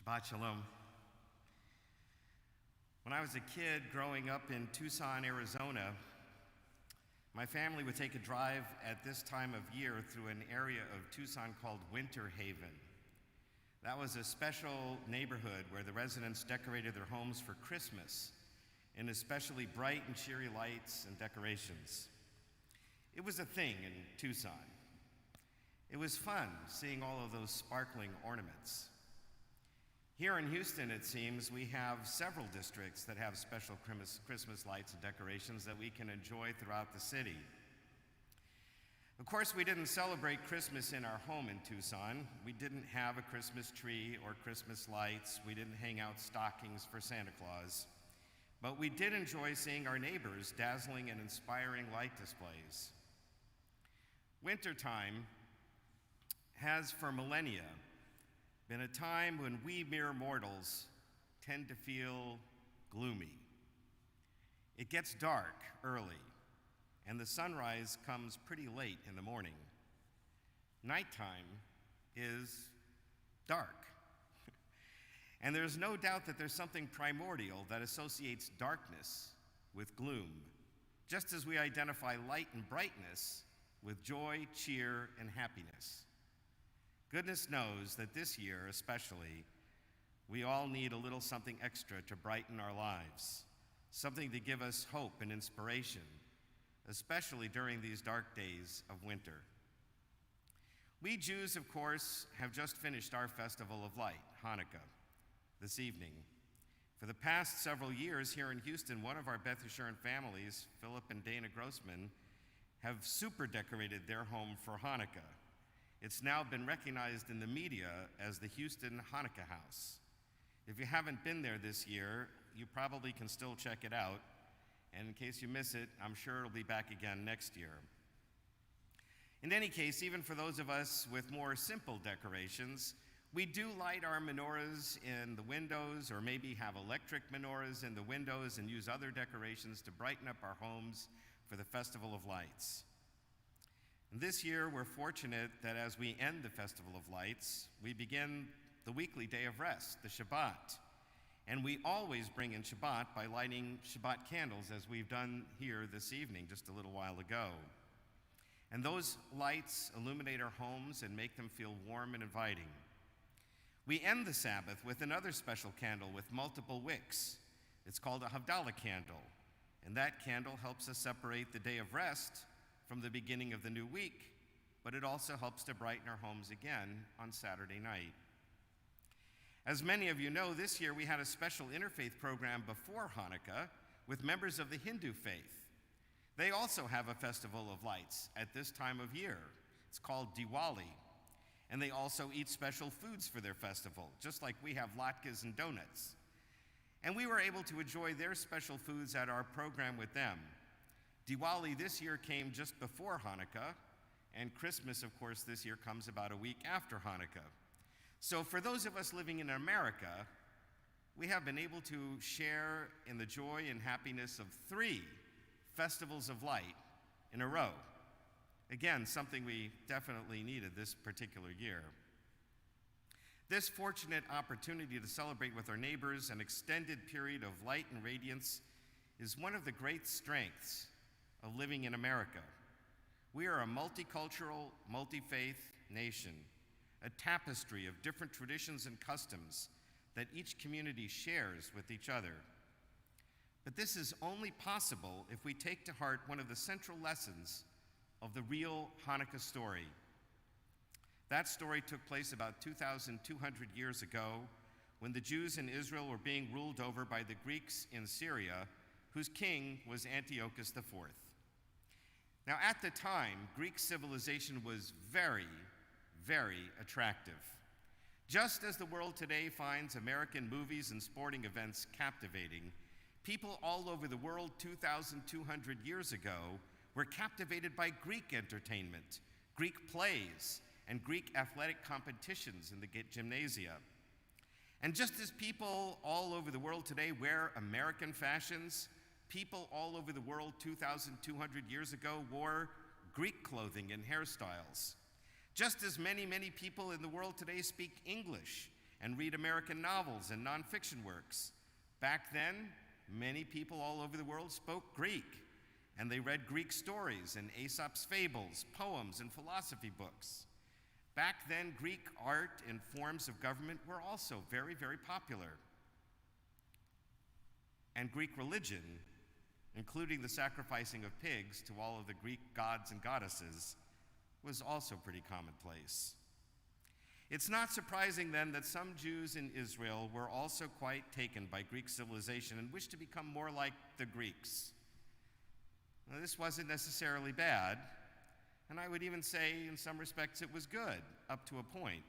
Shabbat Shalom. When I was a kid growing up in Tucson, Arizona, my family would take a drive at this time of year through an area of Tucson called Winter Haven. That was a special neighborhood where the residents decorated their homes for Christmas in especially bright and cheery lights and decorations. It was a thing in Tucson. It was fun seeing all of those sparkling ornaments. Here in Houston, it seems, we have several districts that have special Christmas lights and decorations that we can enjoy throughout the city. Of course, we didn't celebrate Christmas in our home in Tucson. We didn't have a Christmas tree or Christmas lights. We didn't hang out stockings for Santa Claus. But we did enjoy seeing our neighbors' dazzling and inspiring light displays. Wintertime has, for millennia, been a time when we mere mortals tend to feel gloomy. It gets dark early, and the sunrise comes pretty late in the morning. Nighttime is dark. And there's no doubt that there's something primordial that associates darkness with gloom, just as we identify light and brightness with joy, cheer, and happiness. Goodness knows that this year, especially, we all need a little something extra to brighten our lives, something to give us hope and inspiration, especially during these dark days of winter. We Jews, of course, have just finished our Festival of Light, Hanukkah, this evening. For the past several years here in Houston, one of our Beth Yeshurun families, Philip and Dana Grossman, have super decorated their home for Hanukkah. It's now been recognized in the media as the Houston Hanukkah House. If you haven't been there this year, you probably can still check it out. And in case you miss it, I'm sure it'll be back again next year. In any case, even for those of us with more simple decorations, we do light our menorahs in the windows, or maybe have electric menorahs in the windows and use other decorations to brighten up our homes for the Festival of Lights. And this year, we're fortunate that as we end the Festival of Lights, we begin the weekly day of rest, the Shabbat. And we always bring in Shabbat by lighting Shabbat candles, as we've done here this evening just a little while ago. And those lights illuminate our homes and make them feel warm and inviting. We end the Sabbath with another special candle with multiple wicks. It's called a Havdalah candle. And that candle helps us separate the day of rest from the beginning of the new week, but it also helps to brighten our homes again on Saturday night. As many of you know, this year we had a special interfaith program before Hanukkah with members of the Hindu faith. They also have a festival of lights at this time of year. It's called Diwali, and they also eat special foods for their festival, just like we have latkes and donuts. And we were able to enjoy their special foods at our program with them. Diwali this year came just before Hanukkah, and Christmas, of course, this year comes about a week after Hanukkah. So for those of us living in America, we have been able to share in the joy and happiness of 3 festivals of light in a row. Again, something we definitely needed this particular year. This fortunate opportunity to celebrate with our neighbors an extended period of light and radiance is one of the great strengths of living in America. We are a multicultural, multi-faith nation, a tapestry of different traditions and customs that each community shares with each other. But this is only possible if we take to heart one of the central lessons of the real Hanukkah story. That story took place about 2,200 years ago when the Jews in Israel were being ruled over by the Greeks in Syria, whose king was Antiochus IV. Now, at the time, Greek civilization was very, very attractive. Just as the world today finds American movies and sporting events captivating, people all over the world 2,200 years ago were captivated by Greek entertainment, Greek plays, and Greek athletic competitions in the gymnasia. And just as people all over the world today wear American fashions, people all over the world 2,200 years ago wore Greek clothing and hairstyles. Just as many people in the world today speak English and read American novels and nonfiction works. Back then, many people all over the world spoke Greek, and they read Greek stories and Aesop's fables, poems, and philosophy books. Back then, Greek art and forms of government were also very, very popular. And Greek religion, including the sacrificing of pigs to all of the Greek gods and goddesses, was also pretty commonplace. It's not surprising then that some Jews in Israel were also quite taken by Greek civilization and wished to become more like the Greeks. Now, this wasn't necessarily bad, and I would even say in some respects it was good, up to a point.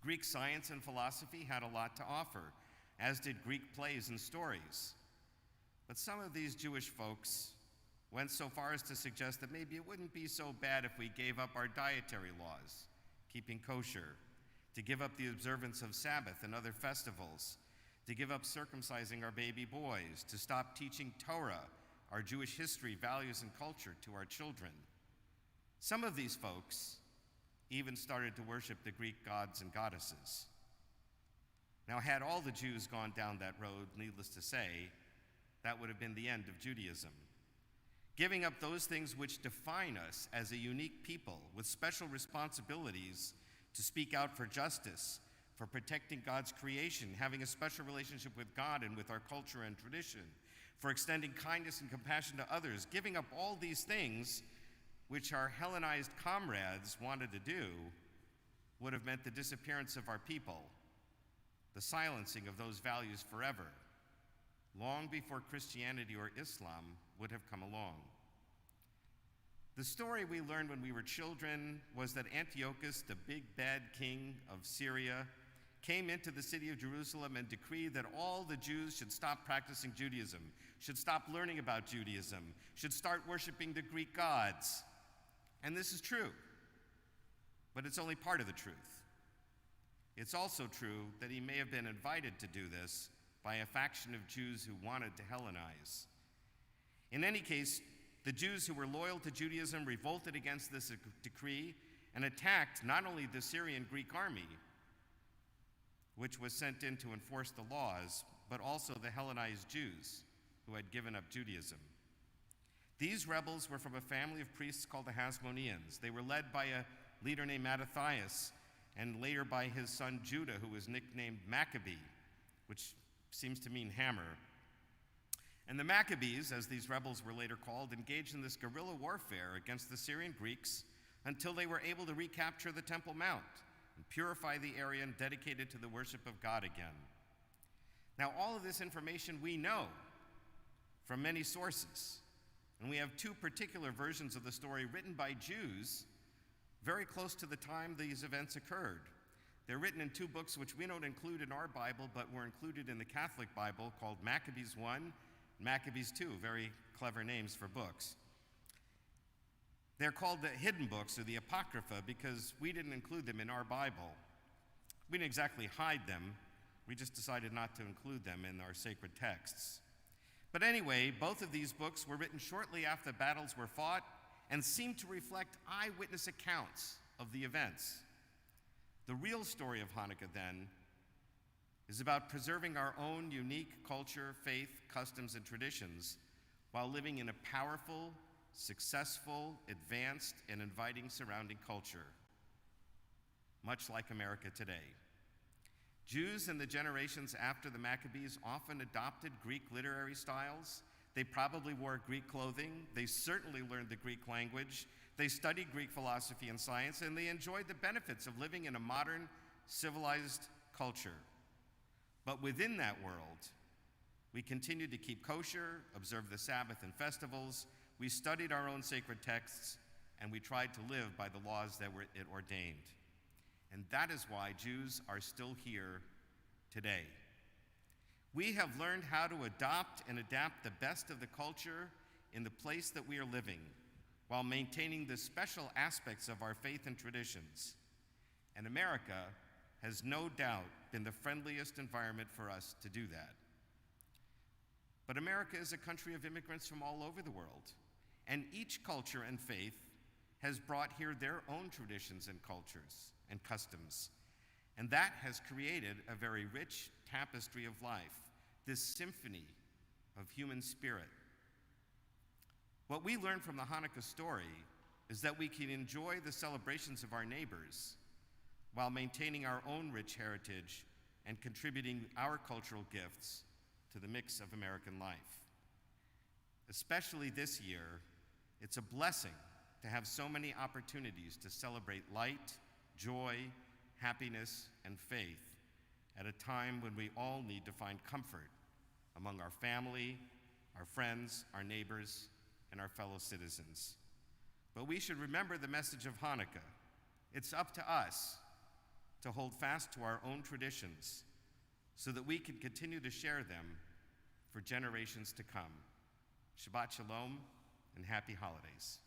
Greek science and philosophy had a lot to offer, as did Greek plays and stories. But some of these Jewish folks went so far as to suggest that maybe it wouldn't be so bad if we gave up our dietary laws, keeping kosher, to give up the observance of Sabbath and other festivals, to give up circumcising our baby boys, to stop teaching Torah, our Jewish history, values, and culture to our children. Some of these folks even started to worship the Greek gods and goddesses. Now, had all the Jews gone down that road, needless to say, that would have been the end of Judaism. Giving up those things which define us as a unique people with special responsibilities to speak out for justice, for protecting God's creation, having a special relationship with God and with our culture and tradition, for extending kindness and compassion to others, giving up all these things which our Hellenized comrades wanted to do would have meant the disappearance of our people, the silencing of those values forever, long before Christianity or Islam would have come along. The story we learned when we were children was that Antiochus, the big bad king of Syria, came into the city of Jerusalem and decreed that all the Jews should stop practicing Judaism, should stop learning about Judaism, should start worshiping the Greek gods. And this is true, but it's only part of the truth. It's also true that he may have been invited to do this by a faction of Jews who wanted to Hellenize. In any case, the Jews who were loyal to Judaism revolted against this decree and attacked not only the Syrian Greek army, which was sent in to enforce the laws, but also the Hellenized Jews who had given up Judaism. These rebels were from a family of priests called the Hasmoneans. They were led by a leader named Mattathias, and later by his son Judah, who was nicknamed Maccabee, which seems to mean hammer. And the Maccabees, as these rebels were later called, engaged in this guerrilla warfare against the Syrian Greeks until they were able to recapture the Temple Mount and purify the area and dedicate it to the worship of God again. Now, all of this information we know from many sources, and we have two particular versions of the story written by Jews very close to the time these events occurred. They're written in two books which we don't include in our Bible, but were included in the Catholic Bible, called Maccabees 1 and Maccabees 2, very clever names for books. They're called the hidden books, or the Apocrypha, because we didn't include them in our Bible. We didn't exactly hide them, we just decided not to include them in our sacred texts. But anyway, both of these books were written shortly after the battles were fought and seem to reflect eyewitness accounts of the events. The real story of Hanukkah, then, is about preserving our own unique culture, faith, customs, and traditions while living in a powerful, successful, advanced, and inviting surrounding culture, much like America today. Jews in the generations after the Maccabees often adopted Greek literary styles. They probably wore Greek clothing. They certainly learned the Greek language. They studied Greek philosophy and science, and they enjoyed the benefits of living in a modern, civilized culture. But within that world, we continued to keep kosher, observe the Sabbath and festivals. We studied our own sacred texts, and we tried to live by the laws that it ordained. And that is why Jews are still here today. We have learned how to adopt and adapt the best of the culture in the place that we are living, while maintaining the special aspects of our faith and traditions. And America has no doubt been the friendliest environment for us to do that. But America is a country of immigrants from all over the world, and each culture and faith has brought here their own traditions and cultures and customs. And that has created a very rich tapestry of life, this symphony of human spirit. What we learn from the Hanukkah story is that we can enjoy the celebrations of our neighbors while maintaining our own rich heritage and contributing our cultural gifts to the mix of American life. Especially this year, it's a blessing to have so many opportunities to celebrate light, joy, happiness, and faith at a time when we all need to find comfort among our family, our friends, our neighbors, and our fellow citizens. But we should remember the message of Hanukkah. It's up to us to hold fast to our own traditions so that we can continue to share them for generations to come. Shabbat Shalom and happy holidays.